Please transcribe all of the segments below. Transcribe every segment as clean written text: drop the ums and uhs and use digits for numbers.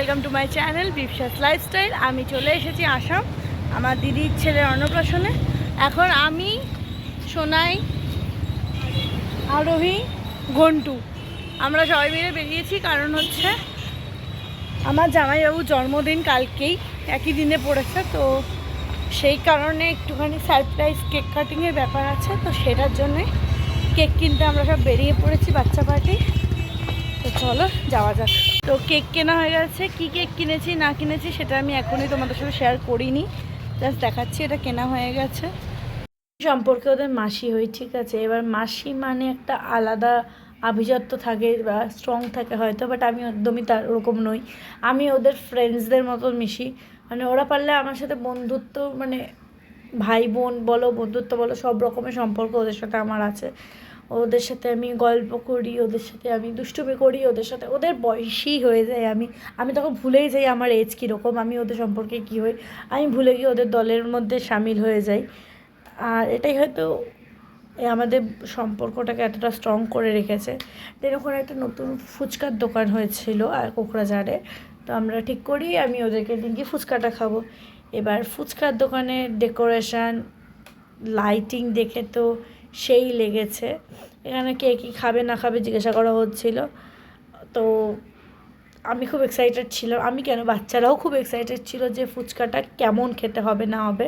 Welcome to my channel বিপশাস lifestyle. আমি চলে এসেছি আসাম আমার দিদির ছেলের অন্নপ্রাশনে। এখন আমি, সোনাই, আরোহী, ঘন্টু আমরা সবাই মিলে বেরিয়েছি। কারণ হচ্ছে আমার জামাইবাবুর জন্মদিন কালকেই, একই দিনে পড়েছে, তো সেই কারণে একটুখানি সারপ্রাইজ কেক কাটিংয়ের ব্যাপার আছে। তো সেটার জন্যে কেক কিনতে আমরা সব বেরিয়ে পড়েছি, বাচ্চা পার্টি। তো চলো যাওয়া যাক। তো কেক কেনা হয়ে গেছে। কি কেক কিনেছি না কিনেছি সেটা আমি এখনই তোমাদের সাথে শেয়ার করিনি, জাস্ট দেখাচ্ছি এটা কেনা হয়ে গেছে। সম্পর্কে ওদের মাসি হই, ঠিক আছে। এবার মাসি মানে একটা আলাদা আভিজাত্য থাকে বা স্ট্রং থাকে হয়তো, বাট আমি একদমই তার ওরকম নই। আমি ওদের ফ্রেন্ডসদের মতন মিশি, মানে ওরা পারলে আমার সাথে বন্ধুত্ব, মানে ভাই বোন বলো, বন্ধুত্ব বলো, সব রকমের সম্পর্ক ওদের সাথে আমার আছে। ওদের সাথে আমি গল্প করি, ওদের সাথে আমি দুষ্টুমি করি, ওদের সাথে ওদের বয়সী হয়ে যায়। আমি তখন ভুলেই যাই আমার এজ কীরকম, আমি ওদের সম্পর্কে কী হই, আমি ভুলে গিয়ে ওদের দলের মধ্যে সামিল হয়ে যাই। আর এটাই হয়তো আমাদের সম্পর্কটাকে এতটা স্ট্রং করে রেখেছে। দেন ওখানে একটা নতুন ফুচকার দোকান হয়েছিল আর কোকরাঝাড়ে, তো আমরা ঠিক করি আমি ওদেরকে নিয়ে গিয়ে ফুচকাটা খাবো। এবার ফুচকার দোকানের ডেকোরেশন, লাইটিং দেখে তো সেই লেগেছে। এখানে কে কী খাবে না খাবে জিজ্ঞাসা করা হচ্ছিল, তো আমি খুব এক্সাইটেড ছিলাম। আমি কেন, বাচ্চারাও খুব এক্সাইটেড ছিল যে ফুচকাটা কেমন খেতে হবে না হবে।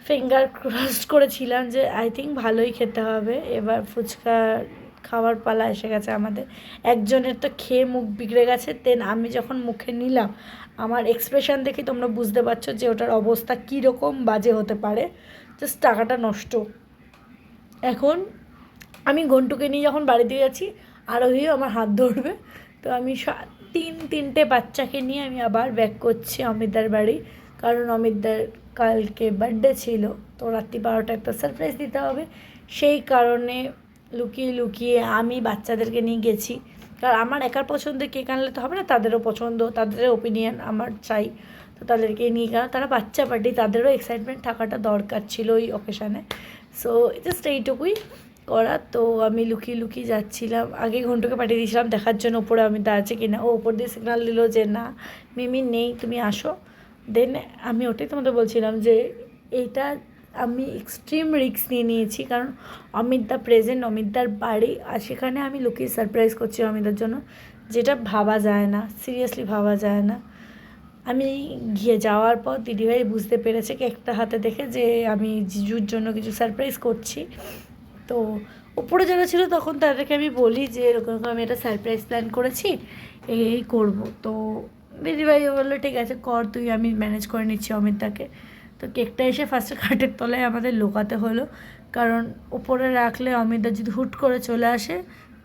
ফিঙ্গার ক্রস করেছিলাম যে আই থিঙ্ক ভালোই খেতে হবে। এবার ফুচকা খাওয়ার পালা এসে গেছে আমাদের। একজনের তো খেয়ে মুখ বিগড়ে গেছে, দেন আমি যখন মুখে নিলাম আমার এক্সপ্রেশন দেখে তোমরা বুঝতে পারছো যে ওটার অবস্থা কীরকম বাজে হতে পারে। জাস্ট টাকাটা নষ্ট। এখন আমি ঘন্টুকে নিয়ে যখন বাড়িতে যাচ্ছি, আরোহীও আমার হাত ধরবে, তো আমি তিনটে বাচ্চাকে নিয়ে আমি আবার ব্যাক করছি অমিতদার বাড়ি। কারণ অমিতদার কালকে বার্থডে ছিল, তো রাত্রি 12টায় একটা সারপ্রাইজ দিতে হবে। সেই কারণে লুকিয়ে লুকিয়ে আমি বাচ্চাদেরকে নিয়ে গেছি। কারণ আমার একার পছন্দের কেক আনলে তো হবে না, তাদেরও পছন্দ, তাদের ওপিনিয়ন আমার চাই। তো তাদেরকে নিয়ে, কারণ তারা বাচ্চা পার্টি, তাদেরও এক্সাইটমেন্ট থাকাটা দরকার ছিল ওই অকেশানে। সো জাস্ট এইটুকুই করা। তো আমি লুকিয়ে লুকিয়ে যাচ্ছিলাম, আগে ঘন্টুকে পাঠিয়ে দিয়েছিলাম দেখার জন্য ওপরে অমিতা আছে কিনা। ও ওপর দিয়ে সিগনাল দিল যে না মিমি নেই, তুমি আসো। দেন আমি ওটাই তোমাদের বলছিলাম যে এইটা আমি এক্সট্রিম রিস্ক নিয়ে নিয়েছি, কারণ অমিতদা প্রেজেন্ট, অমিতদার বাড়ি, আর সেখানে আমি লুকিয়ে সারপ্রাইজ করছি অমিতার জন্য, যেটা ভাবা যায় না, সিরিয়াসলি ভাবা যায় না। আমি গিয়ে যাওয়ার পর দিদিভাই বুঝতে পেরেছে কেকটা হাতে দেখে যে আমি জিজুর জন্য কিছু সারপ্রাইজ করছি। তো উপরে যারা ছিল তখন তাদেরকে আমি বলি যে এরকম আমি একটা সারপ্রাইজ প্ল্যান করেছি, এই করব। তো দিদিভাই বললো ঠিক আছে কর তুই, আমি ম্যানেজ করে নিচ্ছি অমিতদাকে। তো কেকটা এসে ফার্স্টে খাটের তলায় আমাদের লুকাতে হলো, কারণ উপরে রাখলে অমিতদা যদি হুট করে চলে আসে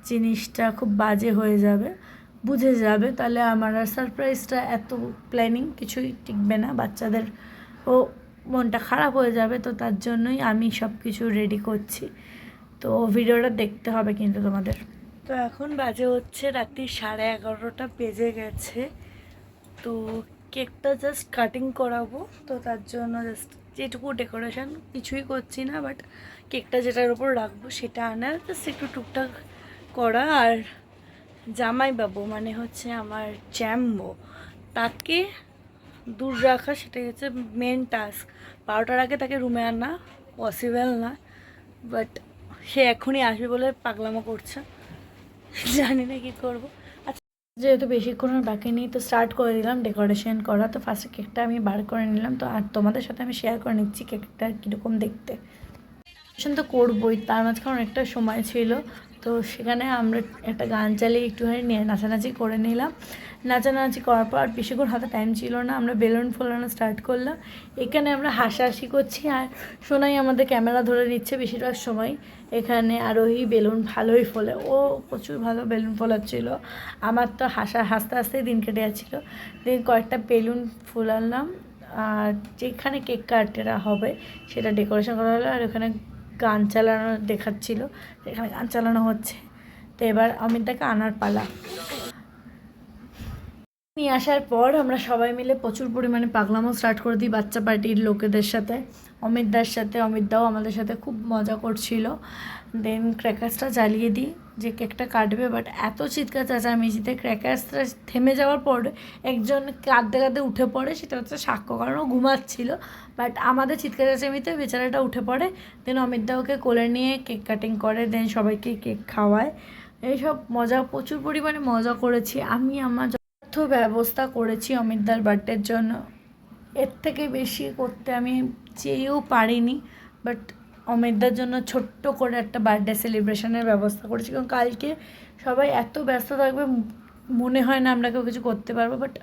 জিনিসটা খুব বাজে হয়ে যাবে, বুঝে যাবে, তাহলে আমার আর সারপ্রাইজটা এত প্ল্যানিং কিছুই টিকবে না, বাচ্চাদের ও মনটা খারাপ হয়ে যাবে। তো তার জন্যই আমি সব কিছু রেডি করছি। তো ভিডিওটা দেখতে হবে কিন্তু তোমাদের। তো এখন বাজে হচ্ছে রাত্রি 11:30 বেজে গেছে। তো কেকটা জাস্ট কাটিং করাবো, তো তার জন্য জাস্ট যেটুকু ডেকোরেশন কিছুই করছি না, বাট কেকটা যেটার উপর রাখবো সেটা আনার জাস্ট একটু টুকটাক করা। আর জামাইবাবু মানে হচ্ছে আমার জ্যাম্বো, তাকে দূর রাখা সেটাই হচ্ছে মেন টাস্ক। 12টার আগে তাকে রুমে আনা পসিবল না, বাট সে এখনই আসবে বলে পাগলামো করছে, জানি না কী করবো। আচ্ছা, যেহেতু বেশিক্ষণ আর বাকি নেই, তো স্টার্ট করে দিলাম ডেকোরেশন করা। তো ফার্স্টে কেকটা আমি বার করে নিলাম, তো আর তোমাদের সাথে আমি শেয়ার করে নিচ্ছি কেকটা কীরকম দেখতে। তো করবোই, তার মাঝখানে অনেকটা সময় ছিল, তো সেখানে আমরা একটা গান চালিয়ে একটুখানি নাচানাচি করে নিলাম। নাচানাচি করার পর আর বেশিক্ষণ হাতে টাইম ছিল না, আমরা বেলুন ফোলানো স্টার্ট করলাম। এখানে আমরা হাসাহাসি করছি, আর সোনাই আমাদের ক্যামেরা ধরে নিচ্ছে বেশিরভাগ সময়। এখানে আরোহী বেলুন ভালোই ফোলে, ও প্রচুর ভালো বেলুন ফোলাচ্ছিল। আমার তো হাসতে হাসতেই দিন কেটে যাচ্ছিলো। দিন কয়েকটা বেলুন ফোলালাম, আর যেখানে কেক কাটা হবে সেটা ডেকোরেশন করা হলো। আর ওখানে গান চালানো দেখাচ্ছিল, এখানে গান চালানো হচ্ছে। তো এবার অমিতদাকে আনার পালা। নিয়ে আসার পর আমরা সবাই মিলে প্রচুর পরিমাণে পাগলামো স্টার্ট করে দিই বাচ্চা পার্টির লোকেদের সাথে, অমিতদার সাথে। অমিতদাও আমাদের সাথে খুব মজা করছিল। দেন ক্র্যাকার্সটা জ্বালিয়ে দিই, যে কেকটা কাটবে, বাট এত চিৎকার চেঁচামেচিতে ক্র্যাকার্সটা থেমে যাওয়ার পর একজন কাঁদতে কাঁদতে উঠে পড়ে, সেটা হচ্ছে সাক্ষ্য, কারণ ও ঘুমাচ্ছিল। বাট আমাদের চিৎকার চেঁচামেচিতে বেচারাটা উঠে পড়ে। দেন অমিতদা ওকে কোলে নিয়ে কেক কাটিং করে, দেন সবাইকে কেক খাওয়ায়। এইসব মজা, প্রচুর পরিমাণে মজা করেছি আমি। আমার ব্যবস্থা করেছি অমিতদার বার্থডের জন্য, এর থেকে বেশি করতে আমি চেয়েও পারিনি। বাট অমিতদার জন্য ছোট্ট করে একটা বার্থডে সেলিব্রেশনের ব্যবস্থা করেছি, কারণ কালকে সবাই এত ব্যস্ত থাকবে, মনে হয় না আমরা কেউ কিছু করতে পারবো। বাট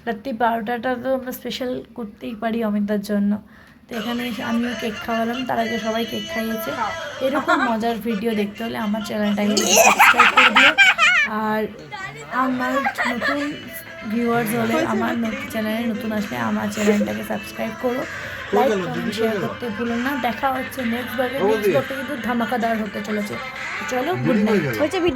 রাত্রি 12টাটা তো আমরা স্পেশাল করতেই পারি অমিতদার জন্য। তো এখানে আমিও কেক খাওয়ালাম, তার আগে সবাই কেক খাইয়েছে। এরকম মজার ভিডিও দেখতে হলে আমার চ্যানেলটাকে সাবস্ক্রাইব করে দিও। আর আমার নতুন ভিউয়ার্স হলে, আমার চ্যানেলে নতুন আসলে আমার চ্যানেলটাকে সাবস্ক্রাইব করো, লাইক কমেন্ট শেয়ার করতে ভুলো না। দেখা হচ্ছে নেক্সট ব্লগে। নেক্সট ব্লগে কিন্তু ধামাকাদার হতে চলেছে। চলো, গুড নাইট।